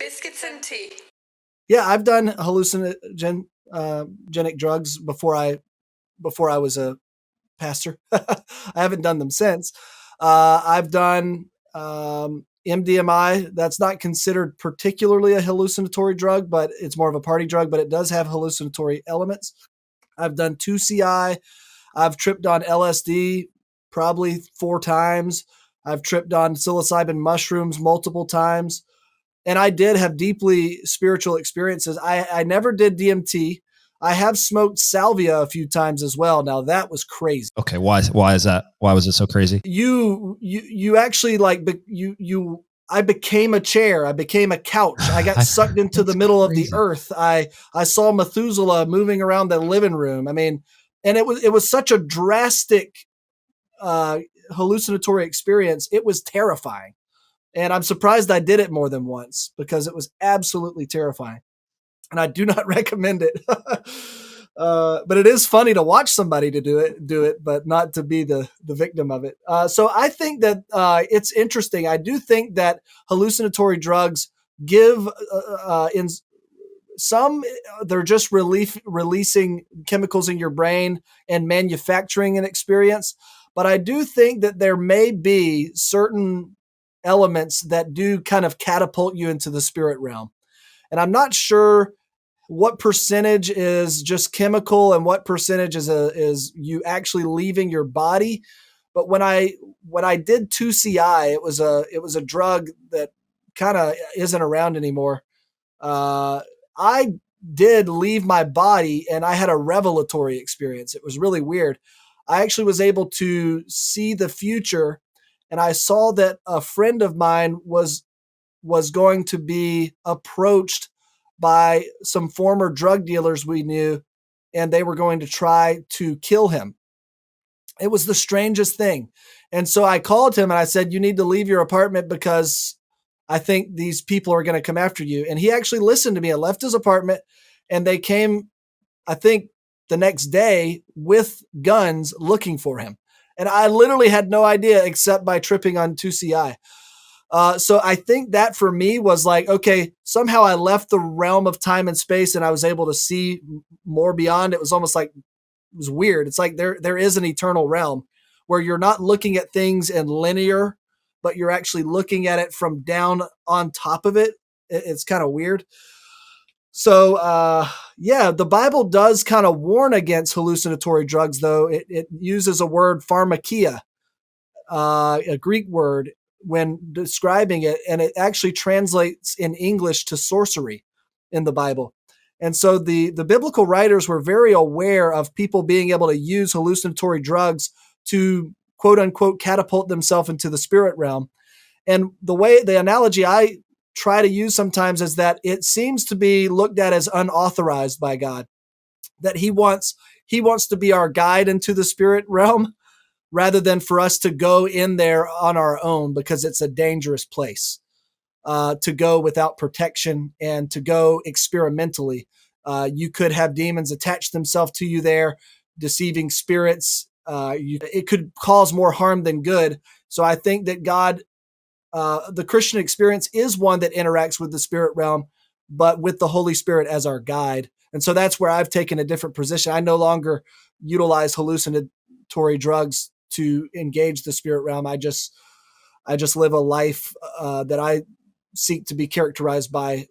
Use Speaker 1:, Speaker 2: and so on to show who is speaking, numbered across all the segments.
Speaker 1: Biscuits and tea.
Speaker 2: Yeah, I've done hallucinogenic drugs before I was a pastor. I haven't done them since. I've done MDMA. That's not considered particularly a hallucinatory drug, but it's more of a party drug, but it does have hallucinatory elements. I've done 2CI. I've tripped on LSD probably 4 times. I've tripped on psilocybin mushrooms multiple times. And I did have deeply spiritual experiences. I never did DMT. I have smoked salvia a few times as well. Now that was crazy.
Speaker 3: Okay, why is that? Why was it so crazy?
Speaker 2: You actually I became a chair. I became a couch. I got sucked into the middle of the earth. I saw Methuselah moving around the living room. I mean, and it was such a drastic hallucinatory experience. It was terrifying. And I'm surprised I did it more than once because it was absolutely terrifying. And I do not recommend it. But it is funny to watch somebody to do it, but not to be the victim of it. So I think that it's interesting. I do think that hallucinatory drugs give in some, they're just releasing chemicals in your brain and manufacturing an experience. But I do think that there may be certain elements that do kind of catapult you into the spirit realm. And I'm not sure what percentage is just chemical and what percentage is you actually leaving your body. But when I did 2CI, it was a drug that kind of isn't around anymore. I did leave my body and I had a revelatory experience. It was really weird. I actually was able to see the future, and I saw that a friend of mine was going to be approached by some former drug dealers we knew, and they were going to try to kill him. It was the strangest thing. And so I called him and I said, you need to leave your apartment because I think these people are going to come after you. And he actually listened to me and left his apartment, and they came, I think, the next day with guns looking for him. And I literally had no idea except by tripping on 2CI. So I think that for me was like, okay, somehow I left the realm of time and space and I was able to see more beyond. It was almost like, it was weird. It's like there is an eternal realm where you're not looking at things in linear, but you're actually looking at it from down on top of it. It's kind of weird. So, the Bible does kind of warn against hallucinatory drugs, though. It uses a word, pharmakia, a Greek word, when describing it, and it actually translates in English to sorcery in the Bible. And so the biblical writers were very aware of people being able to use hallucinatory drugs to, quote unquote, catapult themselves into the spirit realm. And the analogy I try to use sometimes is that it seems to be looked at as unauthorized by God, that he wants to be our guide into the spirit realm rather than for us to go in there on our own, because it's a dangerous place to go without protection and to go experimentally. You could have demons attach themselves to you there, deceiving spirits. It could cause more harm than good. So I think that God, the Christian experience is one that interacts with the spirit realm, but with the Holy Spirit as our guide. And so that's where I've taken a different position. I no longer utilize hallucinatory drugs to engage the spirit realm. I just live a life that I seek to be characterized by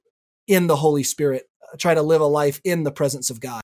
Speaker 2: in the Holy Spirit. I try to live a life in the presence of God.